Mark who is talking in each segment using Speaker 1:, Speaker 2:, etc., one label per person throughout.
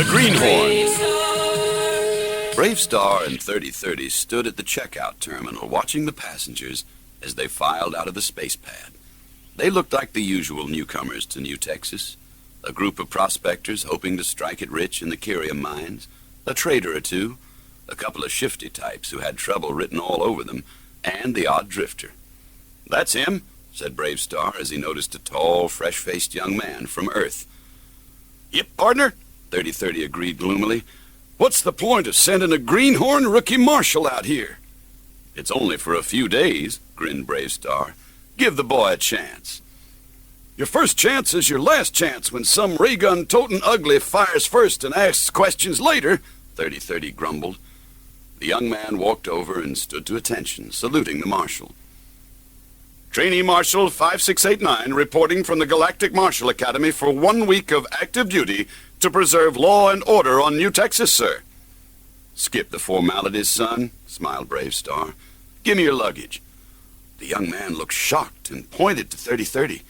Speaker 1: GreenHorn. Bravestarr and 3030 stood at the checkout terminal watching the passengers as they filed out of the space pad. They looked like the usual newcomers to New Texas, a group of prospectors hoping to strike it rich in the Kerium mines, a trader or two, a couple of shifty types who had trouble written all over them, and the odd drifter. "That's him," said Bravestarr as he noticed a tall, fresh-faced young man from Earth. "Yep, partner," 3030 agreed gloomily. "What's the point of sending a greenhorn rookie marshal out here?" "It's only for a few days," grinned Bravestarr. "Give the boy a chance." "Your first chance is your last chance when some ray-gun-toting ugly fires first and asks questions later," 3030 grumbled. The young man walked over and stood to attention, saluting the marshal. "Trainee Marshal 5689 reporting from the Galactic Marshal Academy for 1 week of active duty to preserve law and order on New Texas, sir." "Skip the formalities, son," smiled Bravestarr. "Give me your luggage." The young man looked shocked and pointed to 3030.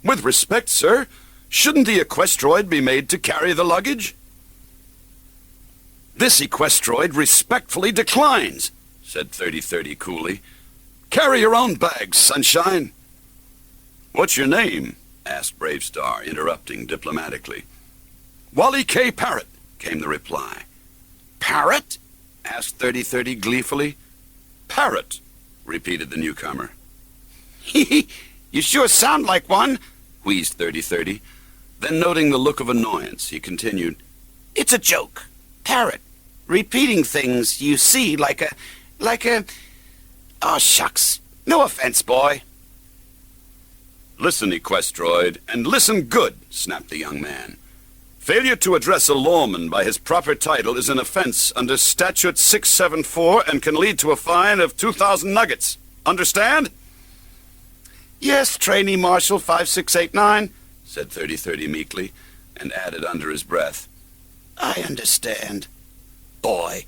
Speaker 1: "With respect, sir, shouldn't the equestroid be made to carry the luggage?" "This equestroid respectfully declines," said 3030 coolly. "Carry your own bags, sunshine." "What's your name?" asked Bravestarr, interrupting diplomatically. "Wally K. Parrott," came the reply. "Parrott?" asked 3030 gleefully. "Parrott," repeated the newcomer. "You sure sound like one," wheezed 3030. Then, noting the look of annoyance, he continued, "It's a joke. Parrot. Repeating things you see like a... Oh, shucks. No offense, boy." "Listen, equestroid, and listen good," snapped the young man. "Failure to address a lawman by his proper title is an offense under Statute 674 and can lead to a fine of 2,000 nuggets. Understand?" "Yes, Trainee Marshal 5689, said 3030 meekly, and added under his breath, "I understand. Boy."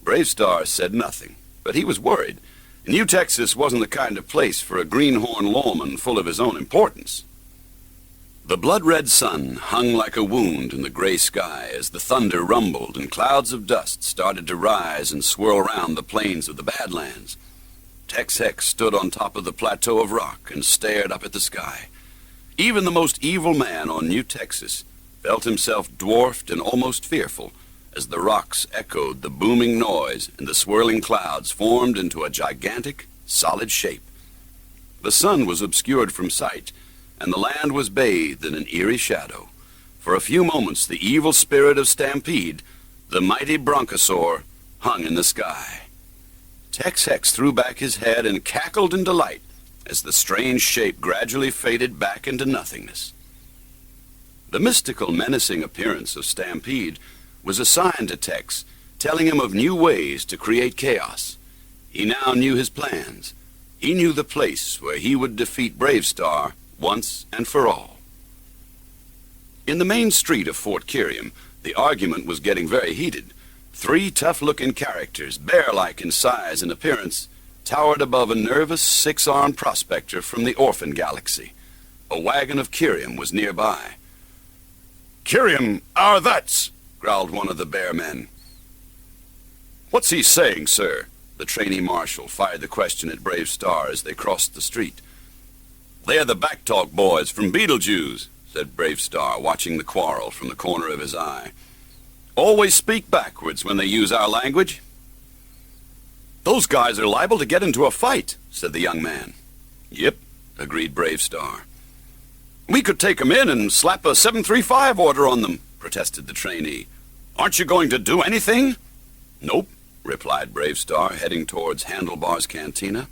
Speaker 1: Bravestarr said nothing, but he was worried. New Texas wasn't the kind of place for a greenhorn lawman full of his own importance. The blood-red sun hung like a wound in the gray sky as the thunder rumbled and clouds of dust started to rise and swirl around the plains of the badlands. Tex Hex stood on top of the plateau of rock and stared up at the sky. Even the most evil man on New Texas felt himself dwarfed and almost fearful as the rocks echoed the booming noise and the swirling clouds formed into a gigantic, solid shape. The sun was obscured from sight, and the land was bathed in an eerie shadow. For a few moments, the evil spirit of Stampede, the mighty bronchosaur, hung in the sky. Tex Hex threw back his head and cackled in delight as the strange shape gradually faded back into nothingness. The mystical, menacing appearance of Stampede was a sign to Tex, telling him of new ways to create chaos. He now knew his plans. He knew the place where he would defeat Bravestarr once and for all. In the main street of Fort Kerium, the argument was getting very heated. 3 tough-looking characters, bear-like in size and appearance, towered above a nervous, 6-armed prospector from the Orphan Galaxy. A wagon of Kerium was nearby. "Kerium, our that's," growled one of the bear men. "What's he saying, sir?" The trainee marshal fired the question at Bravestarr as they crossed the street. "They're the backtalk boys from Beetlejuice," said Bravestarr, watching the quarrel from the corner of his eye. "Always speak backwards when they use our language." "Those guys are liable to get into a fight," said the young man. "Yep," agreed Bravestarr. "We could take 'em in and slap a 735 order on them," protested the trainee. "Aren't you going to do anything?" "Nope," replied Bravestarr, heading towards Handlebar's Cantina.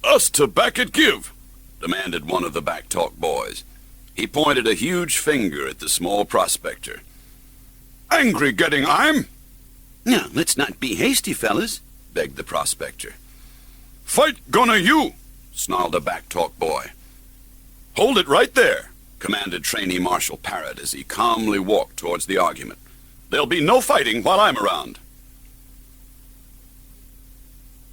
Speaker 1: "Us to back it give," demanded one of the backtalk boys. He pointed a huge finger at the small prospector. "Angry getting I'm." "Now, let's not be hasty, fellas," begged the prospector. "Fight gonna you," snarled a backtalk boy. "Hold it right there," commanded Trainee Marshal Parrott as he calmly walked towards the argument. "There'll be no fighting while I'm around."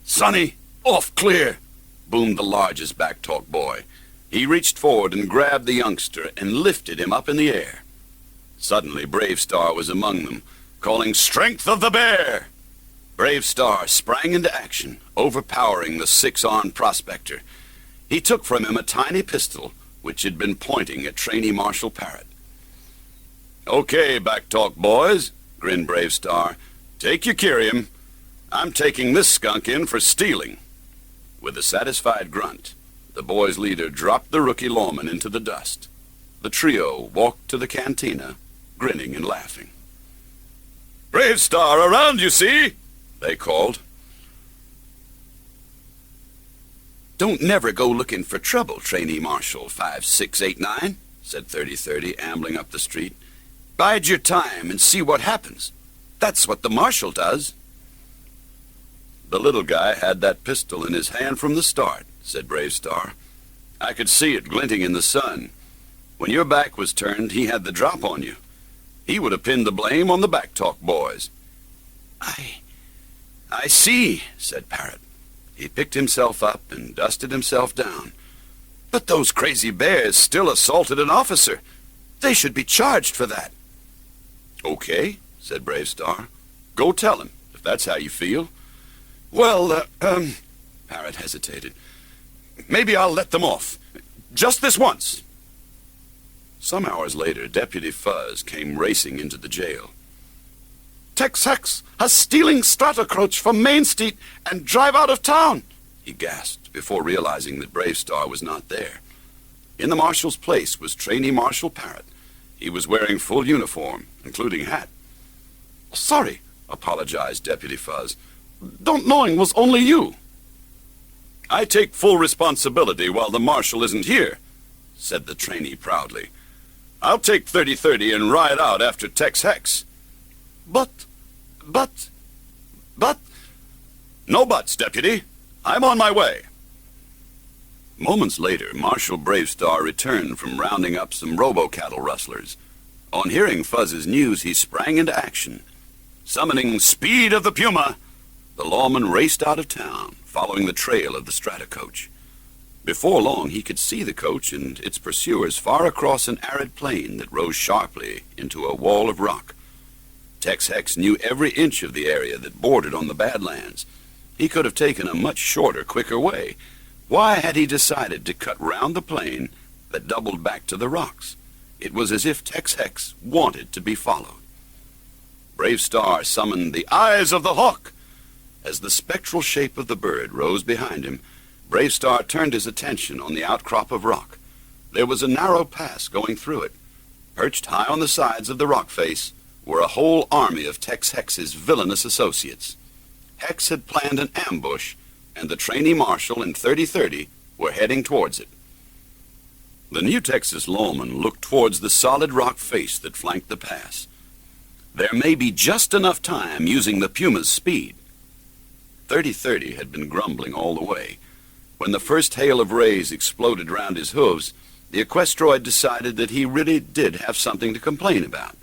Speaker 1: "Sonny, off clear," boomed the largest backtalk boy. He reached forward and grabbed the youngster and lifted him up in the air. Suddenly, Bravestarr was among them, calling, "Strength of the bear!" Bravestarr sprang into action, overpowering the six-armed prospector. He took from him a tiny pistol, which had been pointing at Trainee Marshal Parrott. "Okay, backtalk boys," grinned Bravestarr. "Take your Kerium. I'm taking this skunk in for stealing." With a satisfied grunt, the boys' leader dropped the rookie lawman into the dust. The trio walked to the cantina, grinning and laughing. "Bravestarr around, you see," they called. "Don't never go looking for trouble, Trainee Marshal 5689, said 3030, ambling up the street. "Bide your time and see what happens. That's what the marshal does." "The little guy had that pistol in his hand from the start," said Bravestarr. "I could see it glinting in the sun. When your back was turned, he had the drop on you. He would have pinned the blame on the backtalk boys." I see," said Parrott. He picked himself up and dusted himself down. "But those crazy bears still assaulted an officer. They should be charged for that." "Okay," said Bravestarr. "Go tell him, if that's how you feel." "Well, Parrott hesitated. "Maybe I'll let them off. Just this once." Some hours later, Deputy Fuzz came racing into the jail. "Tex Hex has stealing Stratocroach from Main Street and drive out of town," he gasped before realizing that Bravestarr was not there. In the marshal's place was Trainee Marshal Parrott. He was wearing full uniform, including hat. "Sorry," apologized Deputy Fuzz. "Don't knowing was only you." "I take full responsibility while the marshal isn't here," said the trainee proudly. "I'll take 3030 and ride out after Tex Hex." But... "No buts, Deputy. I'm on my way." Moments later, Marshal Bravestarr returned from rounding up some robo-cattle rustlers. On hearing Fuzz's news, he sprang into action. Summoning Speed of the Puma, the lawman raced out of town, following the trail of the Stratocoach. Before long, he could see the coach and its pursuers far across an arid plain that rose sharply into a wall of rock. Tex Hex knew every inch of the area that bordered on the Badlands. He could have taken a much shorter, quicker way. Why had he decided to cut round the plain that doubled back to the rocks? It was as if Tex Hex wanted to be followed. Bravestarr summoned the Eyes of the Hawk. As the spectral shape of the bird rose behind him, Bravestarr turned his attention on the outcrop of rock. There was a narrow pass going through it. Perched high on the sides of the rock face were a whole army of Tex Hex's villainous associates. Hex had planned an ambush, and the trainee marshal and 3030 were heading towards it. The New Texas lawman looked towards the solid rock face that flanked the pass. There may be just enough time using the Puma's speed. 3030 had been grumbling all the way. When the first hail of rays exploded round his hooves, the equestroid decided that he really did have something to complain about.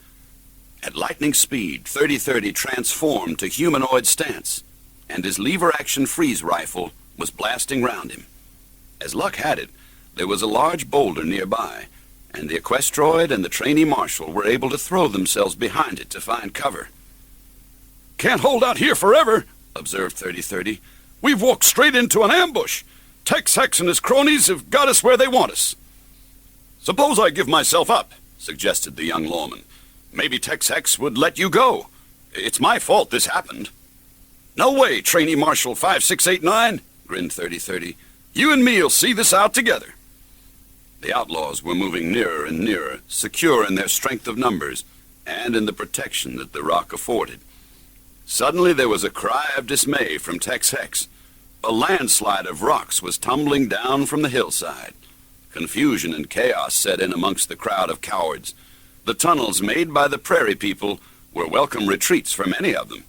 Speaker 1: At lightning speed, 3030 transformed to humanoid stance, and his lever-action freeze rifle was blasting round him. As luck had it, there was a large boulder nearby, and the equestroid and the trainee marshal were able to throw themselves behind it to find cover. "Can't hold out here forever," observed 3030. "We've walked straight into an ambush. Tex Hex and his cronies have got us where they want us." "Suppose I give myself up," suggested the young lawman. "Maybe Tex Hex would let you go. It's my fault this happened." "No way, Trainee Marshal 5689, grinned 3030. "You and me'll see this out together." The outlaws were moving nearer and nearer, secure in their strength of numbers and in the protection that the rock afforded. Suddenly there was a cry of dismay from Tex Hex. A landslide of rocks was tumbling down from the hillside. Confusion and chaos set in amongst the crowd of cowards. The tunnels made by the prairie people were welcome retreats for many of them.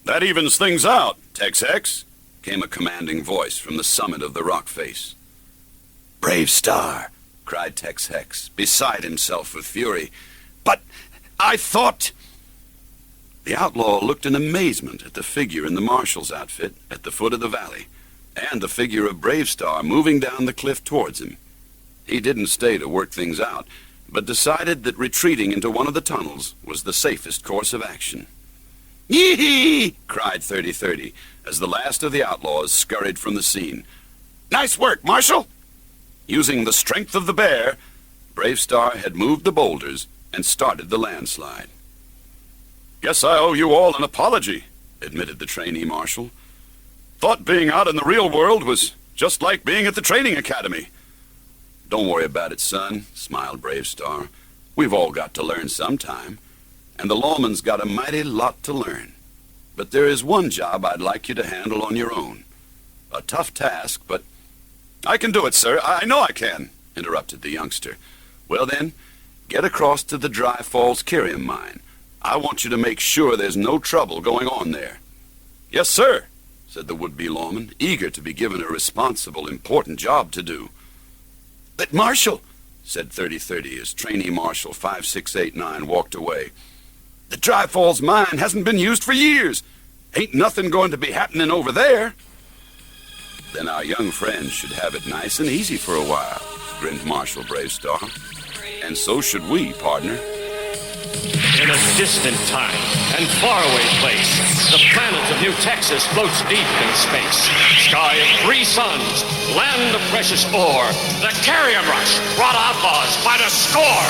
Speaker 1: "That evens things out, Tex Hex," came a commanding voice from the summit of the rock face. "Bravestarr," cried Tex Hex, beside himself with fury. "But I thought—" The outlaw looked in amazement at the figure in the marshal's outfit at the foot of the valley, and the figure of Bravestarr moving down the cliff towards him. He didn't stay to work things out, but decided that retreating into one of the tunnels was the safest course of action.
Speaker 2: Yee-hee!
Speaker 1: Cried 3030 as the last of the outlaws scurried from the scene.
Speaker 2: Nice work, Marshal!
Speaker 1: Using the strength of the bear, Bravestarr had moved the boulders and started the landslide. "Guess I owe you all an apology," admitted the trainee marshal. "Thought being out in the real world was just like being at the training academy." "Don't worry about it, son," smiled Bravestarr. "We've all got to learn sometime, and the lawman's got a mighty lot to learn. But there is one job I'd like you to handle on your own. A tough task, but—" "I can do it, sir. I know I can," interrupted the youngster. "Well then, get across to the Dry Falls Kerium mine. I want you to make sure there's no trouble going on there." "Yes, sir," said the would-be lawman, eager to be given a responsible, important job to do.
Speaker 2: "But, Marshal,"
Speaker 1: said 3030 as Trainee Marshal 5689 walked away, "the Dry Falls mine hasn't been used for years. Ain't nothing going to be happening over there." "Then our young friends should have it nice and easy for a while," grinned Marshal Bravestarr. "And so should we, partner."
Speaker 3: In a distant time and faraway place, the planet of New Texas floats deep in space. Sky of 3 suns, land of precious ore. The Kerium Rush brought outlaws by the score.